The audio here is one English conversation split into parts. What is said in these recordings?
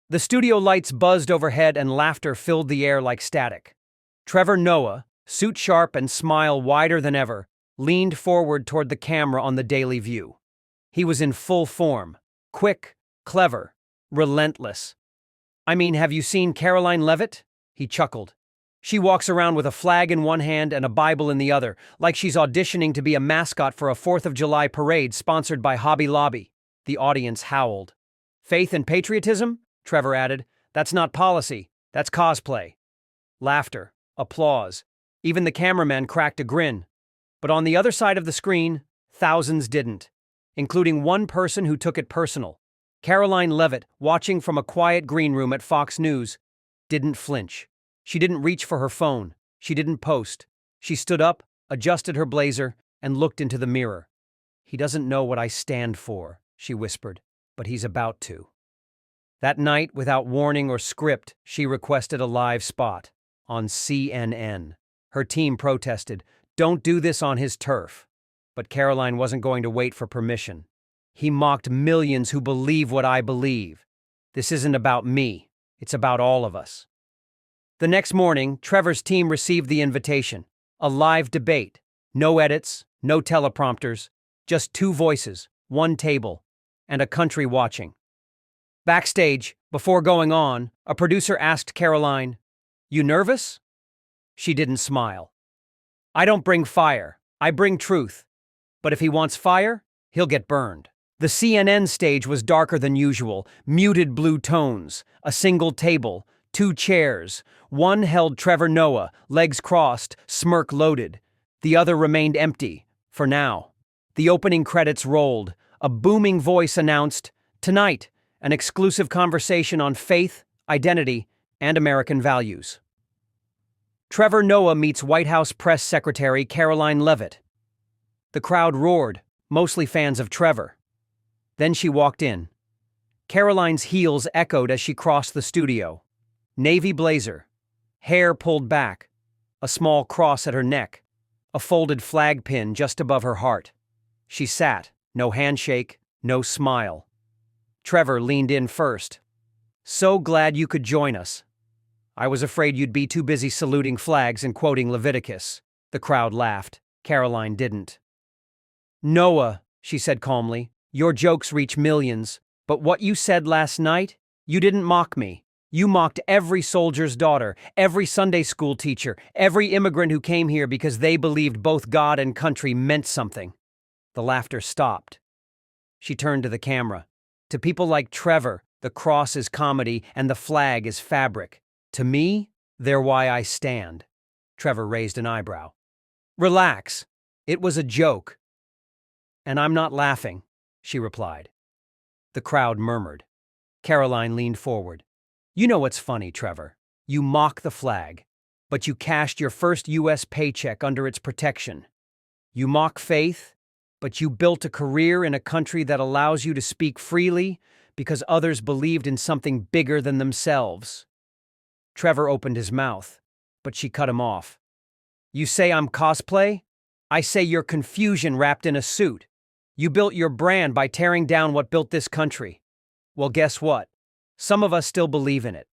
The studio lights buzzed overhead and laughter filled the air like static. Trevor Noah, suit sharp and smile wider than ever, leaned forward toward the camera on the Daily View. He was in full form, quick, clever, relentless. "I mean, have you seen Karoline Leavitt?" He chuckled. "She walks around with a flag in one hand and a Bible in the other, like she's auditioning to be a mascot for a 4th of July parade sponsored by Hobby Lobby." The audience howled. "Faith and patriotism?" Trevor added. "That's not policy, that's cosplay." Laughter, applause. Even the cameraman cracked a grin. But on the other side of the screen, thousands didn't, including one person who took it personal. Karoline Leavitt, watching from a quiet green room at Fox News, didn't flinch. She didn't reach for her phone. She didn't post. She stood up, adjusted her blazer, and looked into the mirror. "He doesn't know what I stand for," she whispered, "but he's about to." That night, without warning or script, she requested a live spot on CNN. Her team protested, "Don't do this on his turf." But Karoline wasn't going to wait for permission. "He mocked millions who believe what I believe. This isn't about me. It's about all of us." The next morning, Trevor's team received the invitation. A live debate. No edits, no teleprompters, just 2 voices, 1 table, and a country watching. Backstage, before going on, a producer asked Karoline, "You nervous?" She didn't smile. "I don't bring fire, I bring truth. But if he wants fire, he'll get burned." The CNN stage was darker than usual, muted blue tones, a single table, 2 chairs. One held Trevor Noah, legs crossed, smirk loaded. The other remained empty, for now. The opening credits rolled. A booming voice announced, "Tonight, an exclusive conversation on faith, identity, and American values." Trevor Noah meets White House Press Secretary Karoline Leavitt. The crowd roared, mostly fans of Trevor. Then she walked in. Karoline's heels echoed as she crossed the studio. Navy blazer, hair pulled back, a small cross at her neck, a folded flag pin just above her heart. She sat, no handshake, no smile. Trevor leaned in first. "So glad you could join us. I was afraid you'd be too busy saluting flags and quoting Leviticus." The crowd laughed. Karoline didn't. "Noah," she said calmly, "your jokes reach millions, but what you said last night, you didn't mock me. You mocked every soldier's daughter, every Sunday school teacher, every immigrant who came here because they believed both God and country meant something." The laughter stopped. She turned to the camera. "To people like Trevor, the cross is comedy and the flag is fabric. To me, they're why I stand." Trevor raised an eyebrow. "Relax. It was a joke." "And I'm not laughing," she replied. The crowd murmured. Karoline leaned forward. "You know what's funny, Trevor? You mock the flag, but you cashed your first U.S. paycheck under its protection. You mock faith, but you built a career in a country that allows you to speak freely because others believed in something bigger than themselves." Trevor opened his mouth, but she cut him off. "You say I'm cosplay? I say you're confusion wrapped in a suit. You built your brand by tearing down what built this country. Well, guess what? Some of us still believe in it."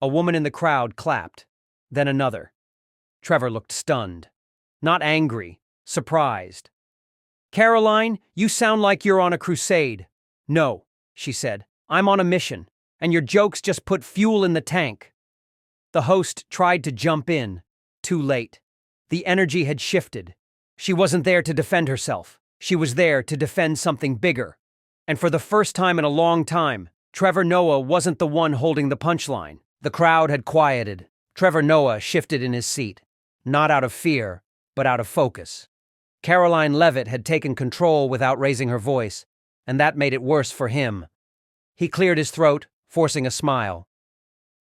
A woman in the crowd clapped, then another. Trevor looked stunned. Not angry, surprised. "Karoline, you sound like you're on a crusade." "No," she said, "I'm on a mission, and your jokes just put fuel in the tank." The host tried to jump in. Too late. The energy had shifted. She wasn't there to defend herself. She was there to defend something bigger. And for the first time in a long time, Trevor Noah wasn't the one holding the punchline. The crowd had quieted. Trevor Noah shifted in his seat, not out of fear, but out of focus. Karoline Leavitt had taken control without raising her voice, and that made it worse for him. He cleared his throat, forcing a smile.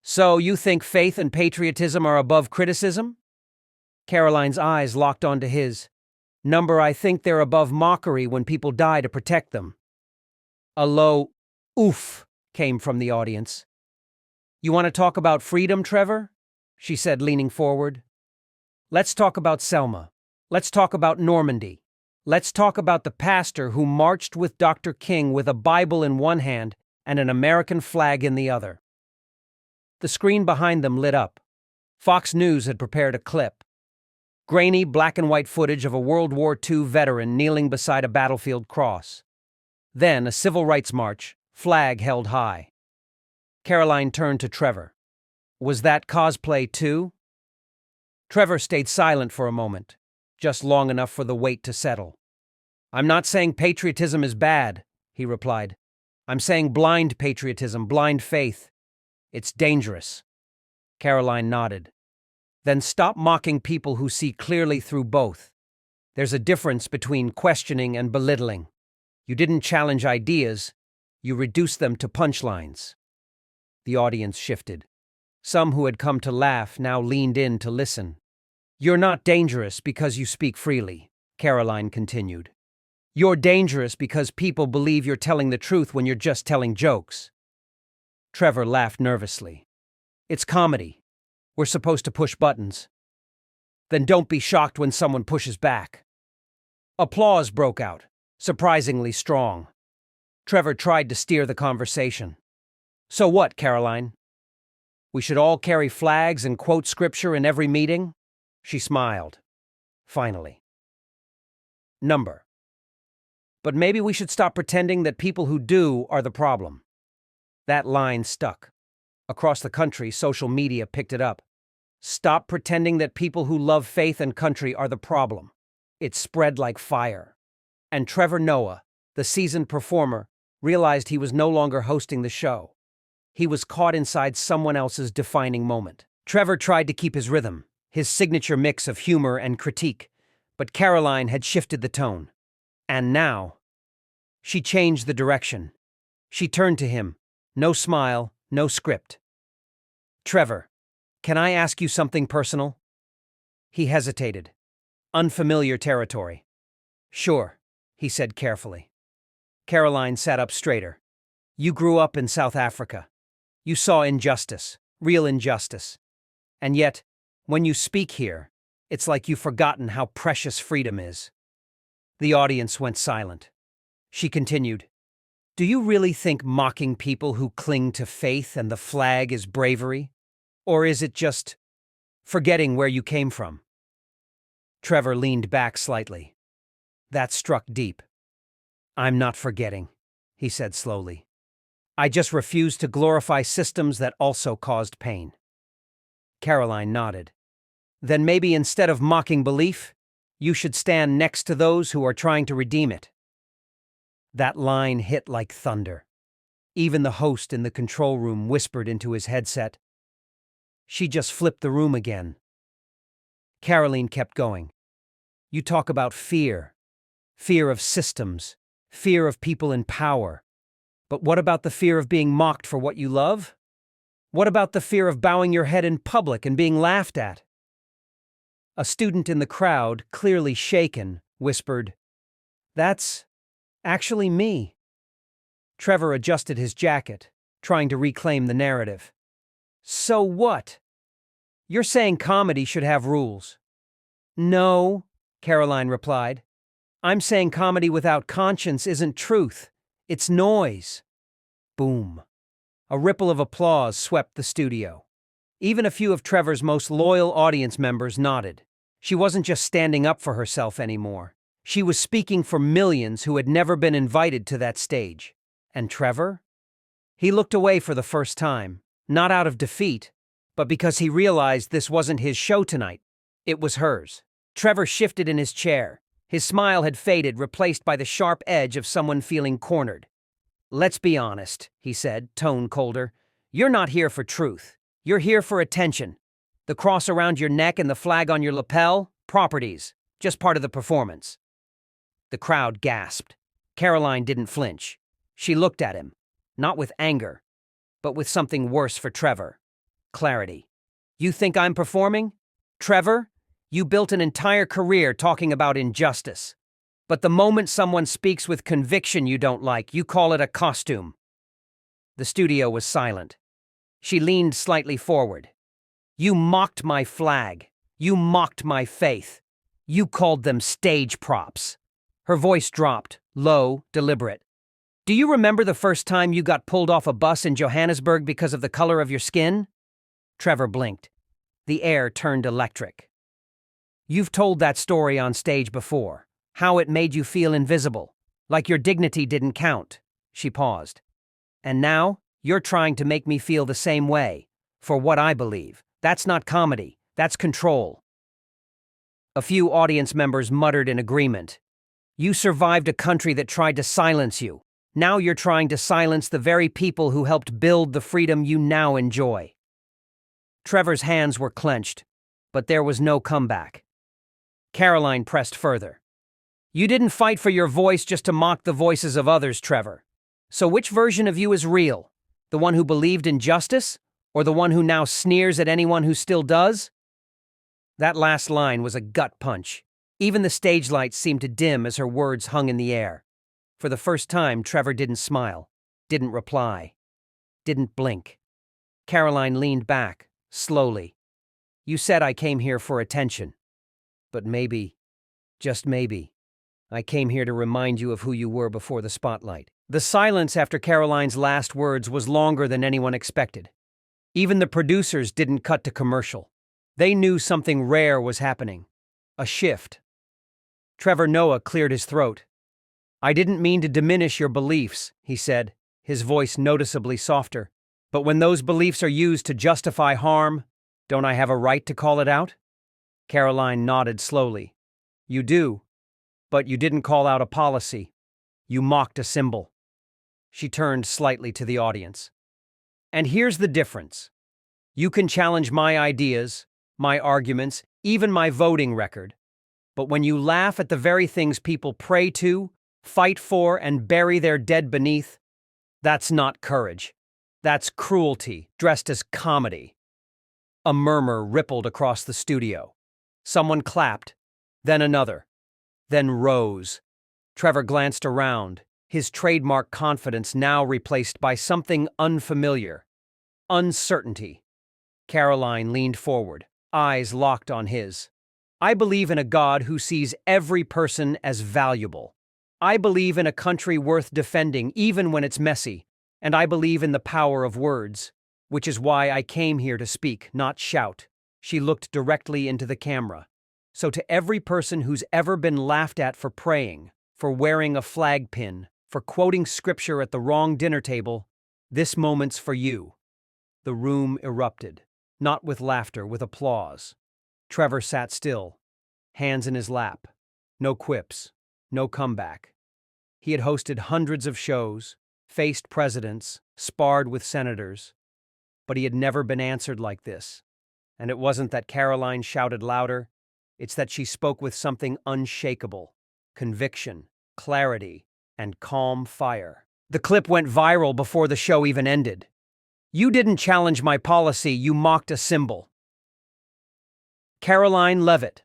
"So you think faith and patriotism are above criticism?" Karoline's eyes locked onto his. "Number, I think they're above mockery when people die to protect them." A low oof came from the audience. "You want to talk about freedom, Trevor?" she said, leaning forward. "Let's talk about Selma. Let's talk about Normandy. Let's talk about the pastor who marched with Dr. King with a Bible in one hand and an American flag in the other." The screen behind them lit up. Fox News had prepared a clip. Grainy black and white footage of a World War II veteran kneeling beside a battlefield cross. Then a civil rights march, flag held high. Karoline turned to Trevor. Was that cosplay too? Trevor stayed silent for a moment, just long enough for the weight to settle. I'm not saying patriotism is bad, he replied. I'm saying blind patriotism, blind faith. It's dangerous. Karoline nodded. Then stop mocking people who see clearly through both. There's a difference between questioning and belittling. You didn't challenge ideas, you reduced them to punchlines. The audience shifted. Some who had come to laugh now leaned in to listen. You're not dangerous because you speak freely, Karoline continued. You're dangerous because people believe you're telling the truth when you're just telling jokes. Trevor laughed nervously. It's comedy. We're supposed to push buttons. Then don't be shocked when someone pushes back. Applause broke out, surprisingly strong. Trevor tried to steer the conversation. So what, Karoline? We should all carry flags and quote scripture in every meeting? She smiled. Finally. Number. But maybe we should stop pretending that people who do are the problem. That line stuck. Across the country, social media picked it up. Stop pretending that people who love faith and country are the problem. It spread like fire. And Trevor Noah, the seasoned performer, realized he was no longer hosting the show. He was caught inside someone else's defining moment. Trevor tried to keep his rhythm, his signature mix of humor and critique, but Karoline had shifted the tone. And now, she changed the direction. She turned to him. No smile, no script. Trevor, can I ask you something personal? He hesitated. Unfamiliar territory. Sure, he said carefully. Karoline sat up straighter. You grew up in South Africa. You saw injustice, real injustice. And yet, when you speak here, it's like you've forgotten how precious freedom is. The audience went silent. She continued, Do you really think mocking people who cling to faith and the flag is bravery? Or is it just forgetting where you came from? Trevor leaned back slightly. That struck deep. I'm not forgetting, he said slowly. I just refuse to glorify systems that also caused pain. Karoline nodded. Then maybe instead of mocking belief, you should stand next to those who are trying to redeem it. That line hit like thunder. Even the host in the control room whispered into his headset. She just flipped the room again. Karoline kept going. You talk about fear. Fear of systems. Fear of people in power. But what about the fear of being mocked for what you love? What about the fear of bowing your head in public and being laughed at? A student in the crowd, clearly shaken, whispered, That's actually me. Trevor adjusted his jacket, trying to reclaim the narrative. So what? You're saying comedy should have rules. No, Karoline replied. I'm saying comedy without conscience isn't truth. It's noise. Boom. A ripple of applause swept the studio. Even a few of Trevor's most loyal audience members nodded. She wasn't just standing up for herself anymore. She was speaking for millions who had never been invited to that stage. And Trevor? He looked away for the first time, not out of defeat, but because he realized this wasn't his show tonight. It was hers. Trevor shifted in his chair. His smile had faded, replaced by the sharp edge of someone feeling cornered. Let's be honest, he said, tone colder. You're not here for truth. You're here for attention. The cross around your neck and the flag on your lapel? Properties. Just part of the performance. The crowd gasped. Karoline didn't flinch. She looked at him, not with anger, but with something worse for Trevor. Clarity. You think I'm performing? Trevor, you built an entire career talking about injustice. But the moment someone speaks with conviction you don't like, you call it a costume. The studio was silent. She leaned slightly forward. You mocked my flag. You mocked my faith. You called them stage props. Her voice dropped, low, deliberate. Do you remember the first time you got pulled off a bus in Johannesburg because of the color of your skin? Trevor blinked. The air turned electric. You've told that story on stage before. How it made you feel invisible. Like your dignity didn't count. She paused. And now, you're trying to make me feel the same way. For what I believe. That's not comedy. That's control. A few audience members muttered in agreement. You survived a country that tried to silence you. Now you're trying to silence the very people who helped build the freedom you now enjoy. Trevor's hands were clenched, but there was no comeback. Karoline pressed further. You didn't fight for your voice just to mock the voices of others, Trevor. So which version of you is real? The one who believed in justice? Or the one who now sneers at anyone who still does? That last line was a gut punch. Even the stage lights seemed to dim as her words hung in the air. For the first time, Trevor didn't smile, didn't reply, didn't blink. Karoline leaned back, slowly. You said I came here for attention. But maybe, just maybe, I came here to remind you of who you were before the spotlight. The silence after Karoline's last words was longer than anyone expected. Even the producers didn't cut to commercial. They knew something rare was happening. A shift. Trevor Noah cleared his throat. I didn't mean to diminish your beliefs, he said, his voice noticeably softer. But when those beliefs are used to justify harm, don't I have a right to call it out? Karoline nodded slowly. You do, but you didn't call out a policy. You mocked a symbol. She turned slightly to the audience. And here's the difference. You can challenge my ideas, my arguments, even my voting record. But when you laugh at the very things people pray to, fight for, and bury their dead beneath, that's not courage. That's cruelty, dressed as comedy. A murmur rippled across the studio. Someone clapped, then another, then rose. Trevor glanced around, his trademark confidence now replaced by something unfamiliar. Uncertainty. Karoline leaned forward, eyes locked on his. I believe in a God who sees every person as valuable. I believe in a country worth defending even when it's messy, and I believe in the power of words, which is why I came here to speak, not shout. She looked directly into the camera. So to every person who's ever been laughed at for praying, for wearing a flag pin, for quoting scripture at the wrong dinner table, this moment's for you. The room erupted, not with laughter, with applause. Trevor sat still, hands in his lap. No quips, no comeback. He had hosted hundreds of shows, faced presidents, sparred with senators, but he had never been answered like this. And it wasn't that Karoline shouted louder, it's that she spoke with something unshakable, conviction, clarity, and calm fire. The clip went viral before the show even ended. You didn't challenge my policy, you mocked a symbol. Karoline Leavitt.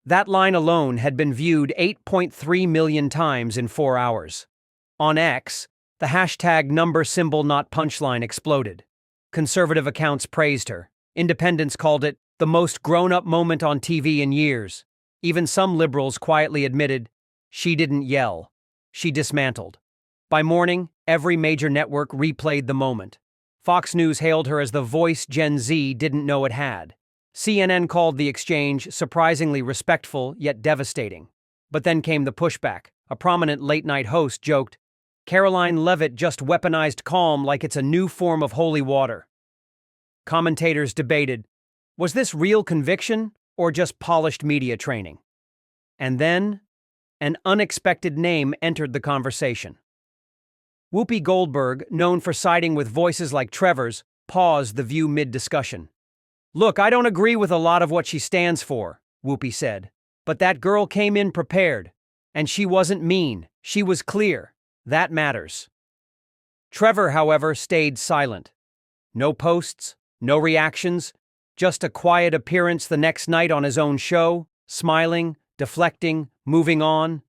That line alone had been viewed 8.3 million times in 4 hours. On X, the hashtag number symbol not punchline exploded. Conservative accounts praised her. Independents called it the most grown-up moment on TV in years. Even some liberals quietly admitted, she didn't yell. She dismantled. By morning, every major network replayed the moment. Fox News hailed her as the voice Gen Z didn't know it had. CNN called the exchange surprisingly respectful yet devastating. But then came the pushback. A prominent late-night host joked, Karoline Leavitt just weaponized calm like it's a new form of holy water. Commentators debated, was this real conviction or just polished media training? And then, an unexpected name entered the conversation. Whoopi Goldberg, known for siding with voices like Trevor's, paused the View mid-discussion. Look, I don't agree with a lot of what she stands for, Whoopi said. But that girl came in prepared. And she wasn't mean. She was clear. That matters. Trevor, however, stayed silent. No posts, no reactions, just a quiet appearance the next night on his own show, smiling, deflecting, moving on.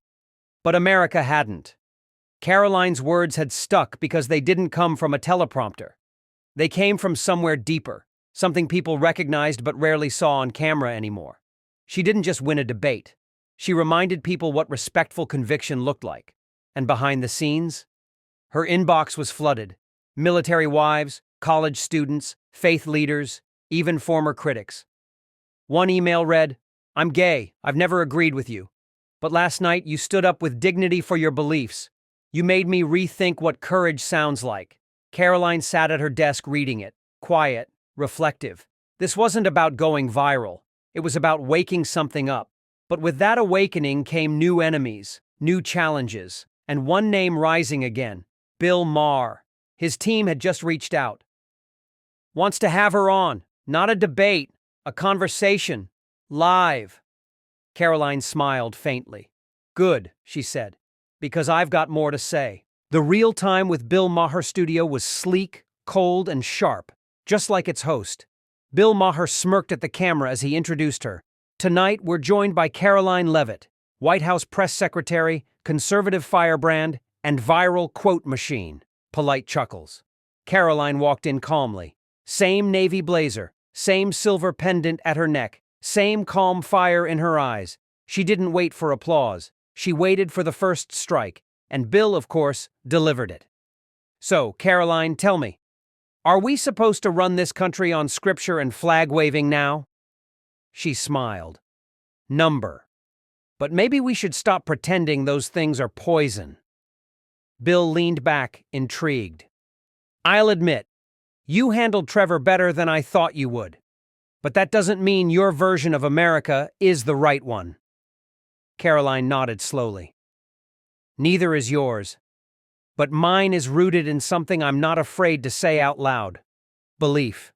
But America hadn't. Karoline's words had stuck because they didn't come from a teleprompter. They came from somewhere deeper, something people recognized but rarely saw on camera anymore. She didn't just win a debate. She reminded people what respectful conviction looked like. And behind the scenes, her inbox was flooded. Military wives, college students, faith leaders, even former critics. One email read, "I'm gay. I've never agreed with you. But last night you stood up with dignity for your beliefs. You made me rethink what courage sounds like." Karoline sat at her desk reading it, quiet, reflective. This wasn't about going viral. It was about waking something up. But with that awakening came new enemies, new challenges, and one name rising again: Bill Maher. His team had just reached out. "Wants to have her on. Not a debate, a conversation. Live." Karoline smiled faintly. "Good," she said, "because I've got more to say." The Real Time with Bill Maher studio was sleek, cold, and sharp, just like its host. Bill Maher smirked at the camera as he introduced her. "Tonight, we're joined by Karoline Leavitt, White House press secretary, conservative firebrand, and viral quote machine." Polite chuckles. Karoline walked in calmly. Same navy blazer, same silver pendant at her neck, same calm fire in her eyes. She didn't wait for applause. She waited for the first strike, and Bill, of course, delivered it. "So, Karoline, tell me, are we supposed to run this country on scripture and flag-waving now?" She smiled. "Number. But maybe we should stop pretending those things are poison." Bill leaned back, intrigued. "I'll admit, you handled Trevor better than I thought you would. But that doesn't mean your version of America is the right one." Karoline nodded slowly. "Neither is yours. But mine is rooted in something I'm not afraid to say out loud. Belief."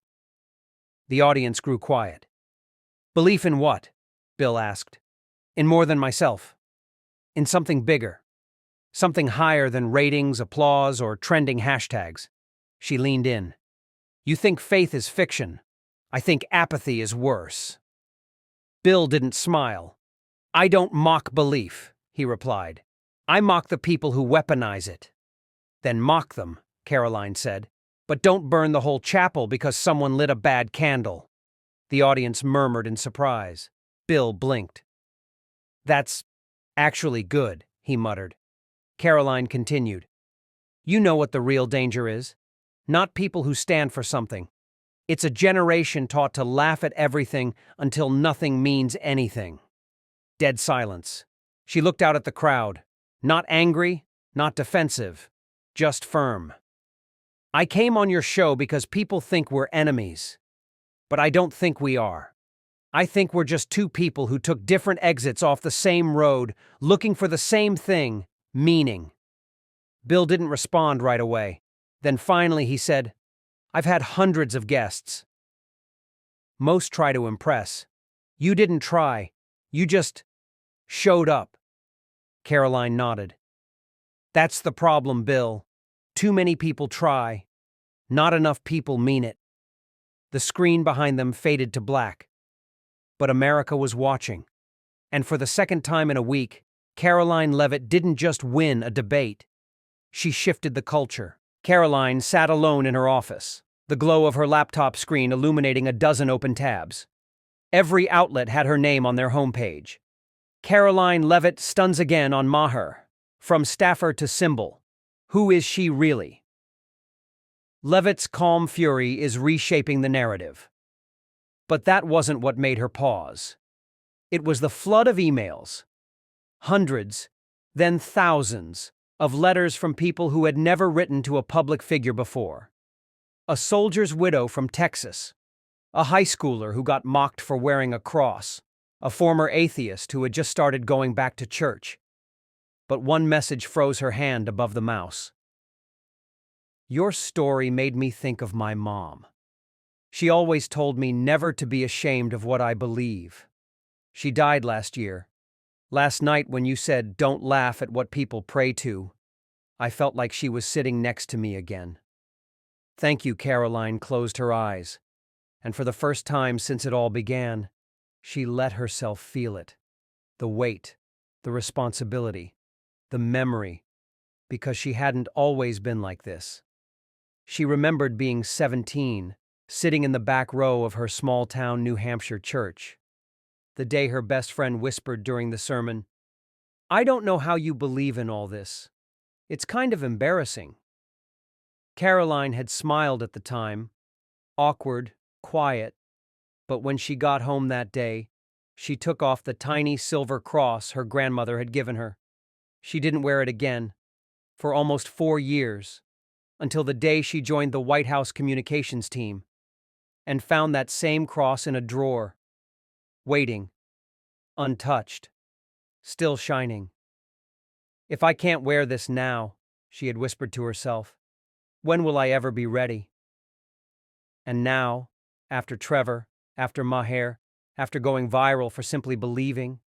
The audience grew quiet. "Belief in what?" Bill asked. "In more than myself. In something bigger. Something higher than ratings, applause, or trending hashtags." She leaned in. "You think faith is fiction. I think apathy is worse." Bill didn't smile. "I don't mock belief," he replied. "I mock the people who weaponize it." "Then mock them," Karoline said. "But don't burn the whole chapel because someone lit a bad candle." The audience murmured in surprise. Bill blinked. "That's actually good," he muttered. Karoline continued. "You know what the real danger is? Not people who stand for something. It's a generation taught to laugh at everything until nothing means anything." Dead silence. She looked out at the crowd. Not angry, not defensive, just firm. "I came on your show because people think we're enemies. But I don't think we are. I think we're just two people who took different exits off the same road, looking for the same thing, meaning." Bill didn't respond right away. Then finally he said, "I've had hundreds of guests. Most try to impress. You didn't try. You just showed up." Karoline nodded. "That's the problem, Bill. Too many people try. Not enough people mean it." The screen behind them faded to black. But America was watching. And for the second time in a week, Karoline Leavitt didn't just win a debate. She shifted the culture. Karoline sat alone in her office, the glow of her laptop screen illuminating a dozen open tabs. Every outlet had her name on their homepage. Karoline Leavitt stuns again on Maher. From staffer to symbol. Who is she really? Leavitt's calm fury is reshaping the narrative. But that wasn't what made her pause. It was the flood of emails. Hundreds, then thousands, of letters from people who had never written to a public figure before. A soldier's widow from Texas. A high schooler who got mocked for wearing a cross. A former atheist who had just started going back to church. But one message froze her hand above the mouse. "Your story made me think of my mom. She always told me never to be ashamed of what I believe. She died last year. Last night when you said, 'Don't laugh at what people pray to,' I felt like she was sitting next to me again." "Thank you," Karoline closed her eyes. And for the first time since it all began, she let herself feel it. The weight, the responsibility, the memory, because she hadn't always been like this. She remembered being 17, sitting in the back row of her small-town New Hampshire church. The day her best friend whispered during the sermon, "I don't know how you believe in all this. It's kind of embarrassing." Karoline had smiled at the time, awkward, quiet, but when she got home that day, she took off the tiny silver cross her grandmother had given her. She didn't wear it again for almost 4 years, until the day she joined the White House communications team and found that same cross in a drawer, waiting, untouched, still shining. "If I can't wear this now," she had whispered to herself, "when will I ever be ready?" And now, after Trevor, after Maher, after going viral for simply believing,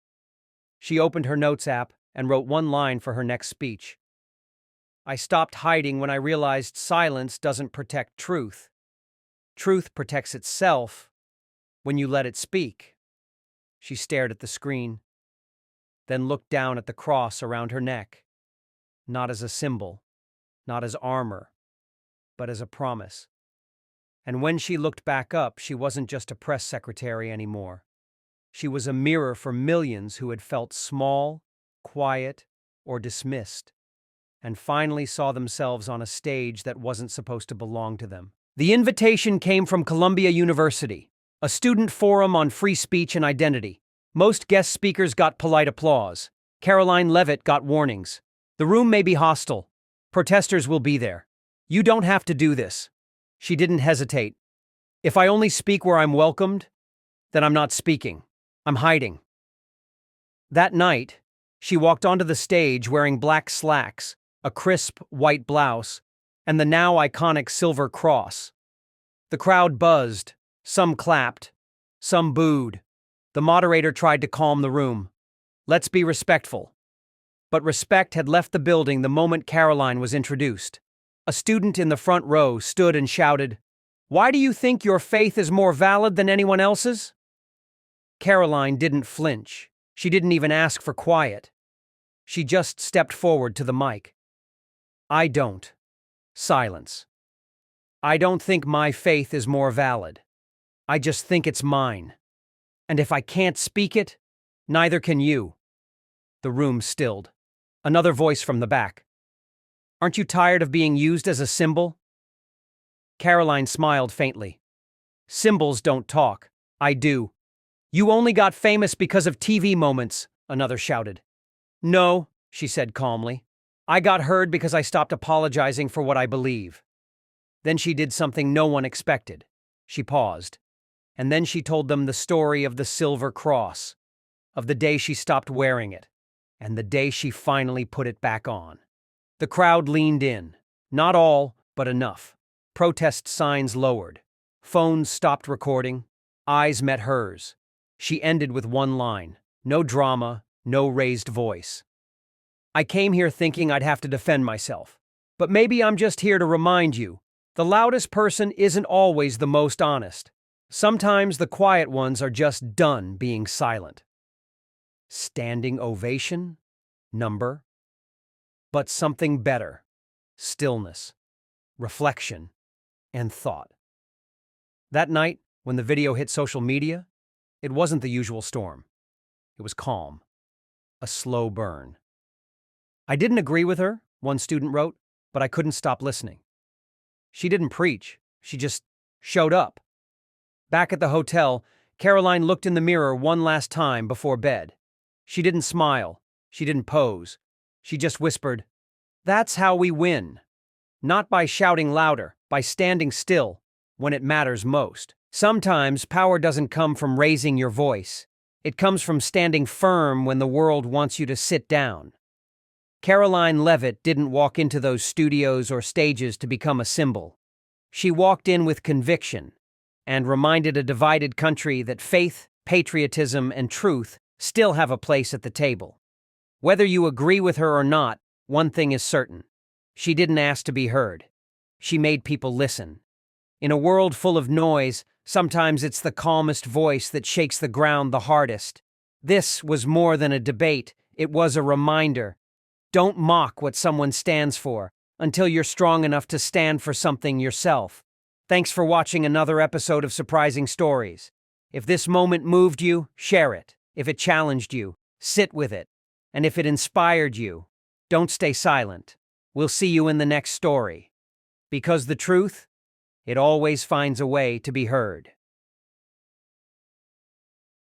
she opened her notes app and wrote one line for her next speech. "I stopped hiding when I realized silence doesn't protect truth. Truth protects itself when you let it speak." She stared at the screen, then looked down at the cross around her neck, not as a symbol, not as armor, but as a promise. And when she looked back up, she wasn't just a press secretary anymore. She was a mirror for millions who had felt small, quiet, or dismissed, and finally saw themselves on a stage that wasn't supposed to belong to them. The invitation came from Columbia University, a student forum on free speech and identity. Most guest speakers got polite applause. Karoline Leavitt got warnings. "The room may be hostile. Protesters will be there. You don't have to do this." She didn't hesitate. "If I only speak where I'm welcomed, then I'm not speaking. I'm hiding." That night, she walked onto the stage wearing black slacks, a crisp white blouse, and the now iconic silver cross. The crowd buzzed, some clapped, some booed. The moderator tried to calm the room. "Let's be respectful." But respect had left the building the moment Karoline was introduced. A student in the front row stood and shouted, "Why do you think your faith is more valid than anyone else's?" Karoline didn't flinch. She didn't even ask for quiet. She just stepped forward to the mic. "I don't." Silence. "I don't think my faith is more valid. I just think it's mine. And if I can't speak it, neither can you." The room stilled. Another voice from the back. "Aren't you tired of being used as a symbol?" Karoline smiled faintly. "Symbols don't talk. I do." "You only got famous because of TV moments," another shouted. "No," she said calmly. "I got heard because I stopped apologizing for what I believe." Then she did something no one expected. She paused, and then she told them the story of the silver cross, of the day she stopped wearing it, and the day she finally put it back on. The crowd leaned in. Not all, but enough. Protest signs lowered. Phones stopped recording. Eyes met hers. She ended with one line. No drama, no raised voice. "I came here thinking I'd have to defend myself. But maybe I'm just here to remind you, the loudest person isn't always the most honest. Sometimes the quiet ones are just done being silent." Standing ovation? Number? But something better. Stillness, reflection, and thought. That night, when the video hit social media, it wasn't the usual storm. It was calm. A slow burn. "I didn't agree with her," one student wrote, "but I couldn't stop listening." She didn't preach. She just showed up. Back at the hotel, Karoline looked in the mirror one last time before bed. She didn't smile. She didn't pose. She just whispered, "That's how we win. Not by shouting louder, by standing still when it matters most." Sometimes power doesn't come from raising your voice. It comes from standing firm when the world wants you to sit down. Karoline Leavitt didn't walk into those studios or stages to become a symbol. She walked in with conviction and reminded a divided country that faith, patriotism, and truth still have a place at the table. Whether you agree with her or not, one thing is certain. She didn't ask to be heard. She made people listen. In a world full of noise, sometimes it's the calmest voice that shakes the ground the hardest. This was more than a debate. It was a reminder. Don't mock what someone stands for until you're strong enough to stand for something yourself. Thanks for watching another episode of Surprising Stories. If this moment moved you, share it. If it challenged you, sit with it. And if it inspired you, don't stay silent. We'll see you in the next story. Because the truth It always finds a way to be heard.